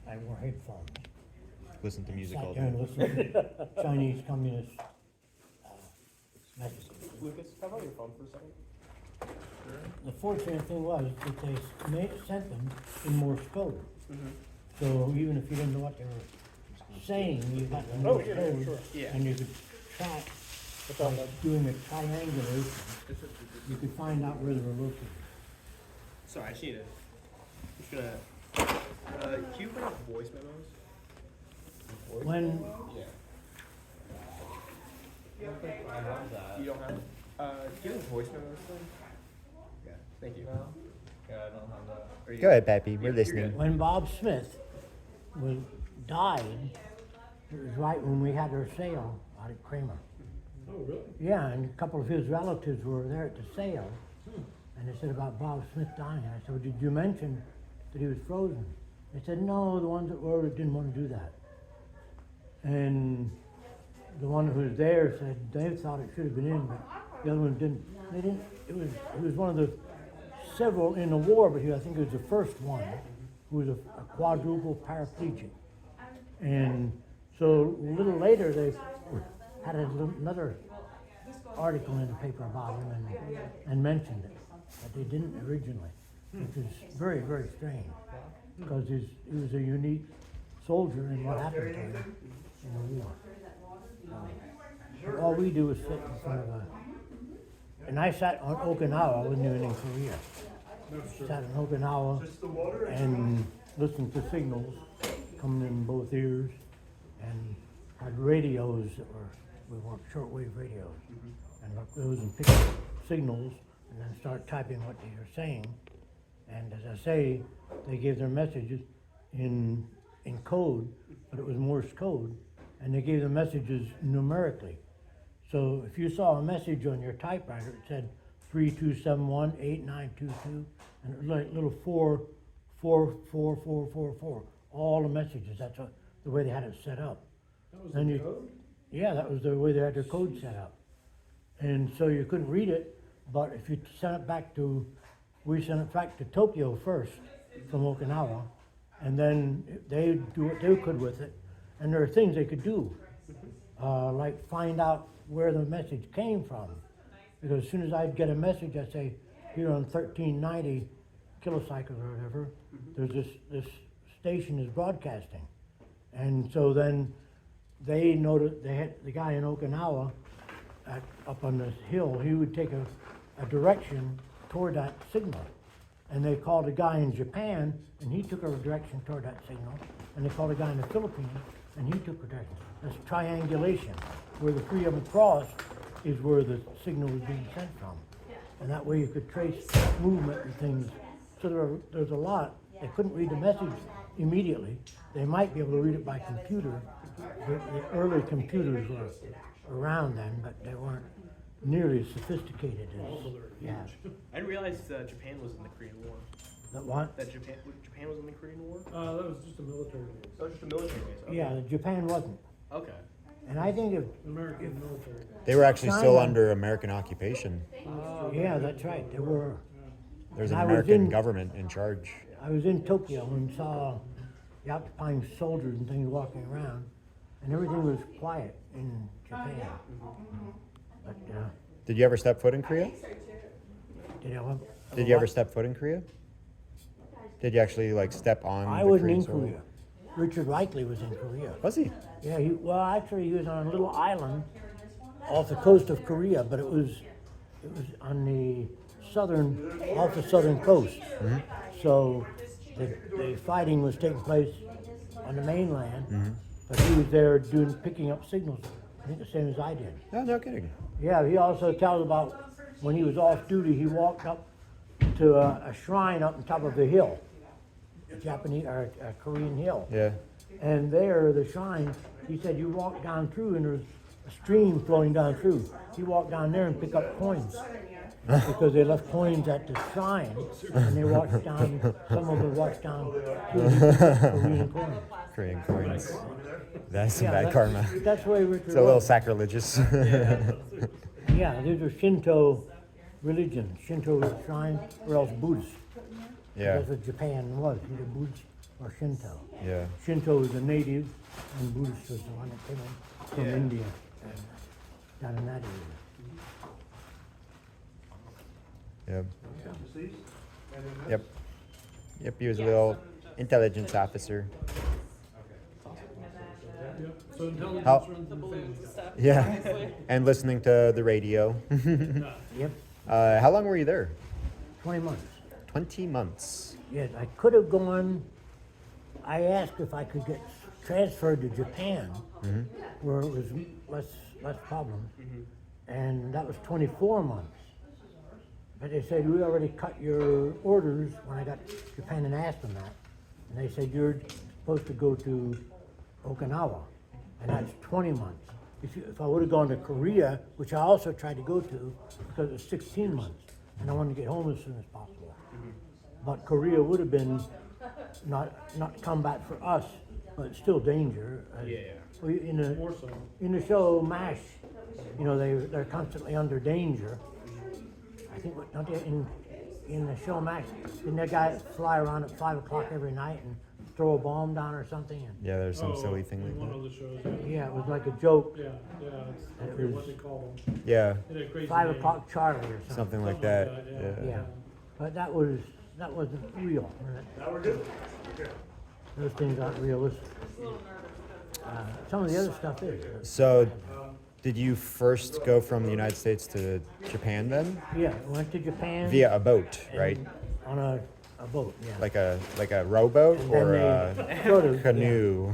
I wore headphones. Listen to music all Sat there day. and listened to Chinese communist messages. Lucas, how about your phone for a second? The fortunate thing was that they sent them in Morse code. So even if you didn't know what they were saying, you got the Morse code, sure. Yeah. and you could track by doing a triangulation. You could find out where they were located. Sorry, I just need to. I'm just gonna. Can you bring up voice memos? When I love that. You don't have. Do you have voice memos? Yeah. Thank you. Yeah, I don't have that. Are you- Go ahead, Pappy. We're You're listening. good. when Bob Smith died, it was right when we had our sale out at Kramer. Oh, really? Yeah, and a couple of his relatives were there at the sale, and they said about Bob Smith dying. I said, well, did you mention that he was frozen? They said, no, the ones that were didn't want to do that. And the one who was there said they thought it should have been in, but the other one didn't. They didn't. It was one of the several in the war, but I think he was the first one who was a quadruple paraplegic. And so a little later they had another article in the paper about him and mentioned it, but they didn't originally, which is very, very strange, because he was a unique soldier in what happened to him in the war. All we do was sit in front of and I sat on Okinawa, I wasn't even in Korea. Sat in Okinawa and listened to signals coming in both ears, and had radios that we worked shortwave radios, and look those and pick up signals and then start typing what they were saying. And as I say, they gave their messages in code, but it was Morse code, and they gave the messages numerically. So if you saw a message on your typewriter, it said 3271-8922, and it was like little 44444, all the messages. That's the way they had it set up. That was Then the you- code? Yeah, that was the way they had their code set up. And so you couldn't read it, but if you sent it back to, we sent it back to Tokyo first from Okinawa, and then they do what they could with it. And there are things they could do, like find out where the message came from. Because as soon as I'd get a message, I'd say, here on 1390 kilocycles or whatever, there's this station is broadcasting. And so then they noticed, they had the guy in Okinawa up on this hill, he would take a direction toward that signal. And they called a guy in Japan, and he took a direction toward that signal. And they called a guy in the Philippines, and he took a direction. That's triangulation. Where the three of them crossed is where the signal was being sent from. And that way you could trace movement and things. So there's a lot. They couldn't read the message immediately. They might be able to read it by computer. The early computers were around then, but they weren't nearly as sophisticated as, yeah. I didn't realize Japan was in the Korean War. That what? That Japan was in the Korean War? That was just a military base. That was just a military base. Okay. Yeah, Japan wasn't. Okay. And I think American military base. They were actually still China- under American occupation. yeah, that's right, they were. There's an I was American in- government in charge. I was in Tokyo and saw the occupying soldiers and things walking around, and everything was quiet in Japan. But, Did you ever step foot in Korea? Did you ever step foot in Korea? Did you actually like step on I the wasn't Korean in soil? Korea. Richard Reichley was in Korea. Was he? Yeah, actually he was on a little island off the coast of Korea, but it was on the off the southern coast. So the fighting was taking place on the mainland, but he was there picking up signals. I think the same as I did. No kidding. Yeah, he also tells about when he was off duty, he walked up to a shrine up on top of the hill, a Japanese or a Korean hill. Yeah. And there, the shrine, he said you walk down through and there's a stream flowing down through. He walked down there and picked up coins because they left coins at the shrine, and they walked down. Some of them walked down through the Korean coins. Korean coins. That's some Yeah, bad karma. That's the way Richard It's a little was. sacrilegious. Yeah, these are Shinto religion, Shinto shrine, or else Buddhist. Yeah. That's what Japan was, either Buddhist or Shinto. Yeah. Shinto was the native, and Buddhist was the one that came in from Yeah. India, down in that area. Yep. Yep. Yep. He was a little intelligence officer. Yep. So intelligence How- runs in the family. Yeah. And listening to the radio. Yep, How long were you there? 20 months. 20 months. Yes, I could have gone, I asked if I could get transferred to Japan, where it was less problems, and that was 24 months. But they said, we already cut your orders when I got to Japan and asked them that. And they said, you're supposed to go to Okinawa, and that's 20 months. If I would have gone to Korea, which I also tried to go to, because it was 16 months, and I wanted to get home as soon as possible. But Korea would have been not combat for us, but still danger. Yeah. Well, More so. in the show MASH, you know, they're constantly under danger. I think don't they, in the show MASH, didn't that guy fly around at 5 o'clock every night and throw a bomb down or something? And Yeah, there's some Oh, silly thing in one like of that. the shows. yeah, it was like a joke. Yeah, yeah. It's, I It forget what was- they call them. Yeah, It had a crazy 5 name. o'clock Charlie or something. something like Something that. yeah. Yeah, but that wasn't real. Now we're good. Those things aren't realistic. Some of the other stuff is. So, did you first go from the United States to Japan then? Yeah, I went to Japan. Via a boat, and right? On a boat, yeah. Like a rowboat And or then a they sort of, yeah. canoe?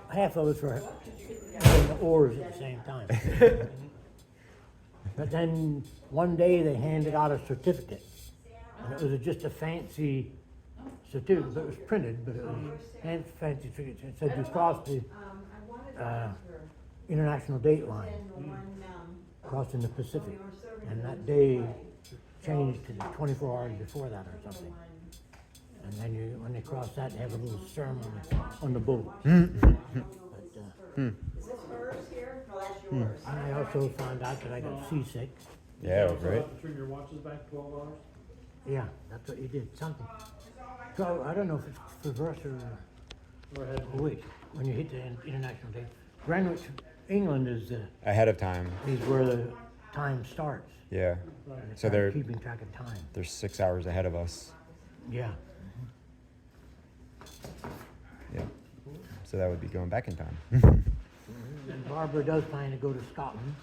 Half of us were having the oars at the same time. But then one day they handed out a certificate, and it was just a fancy certificate, but it was printed, but it was fancy certificate. It said you crossed the international date line, crossed in the Pacific, and that day changed to 24 hours before that or something. And then when they cross that, they have a little ceremony on the boat. And I also found out that I got seasick. Yeah, Also right. have to turn your watches back 12 hours. Yeah, that's what you did, something. So I don't know if it's reverse Or ahead. or wait, when you hit the international date. Greenwich, England is Ahead of time. where the time starts. Yeah. Right. So Start they're keeping track of time. 6 hours ahead of us. Yeah. Yeah. So that would be going back in time. And Barbara does plan to go to Scotland.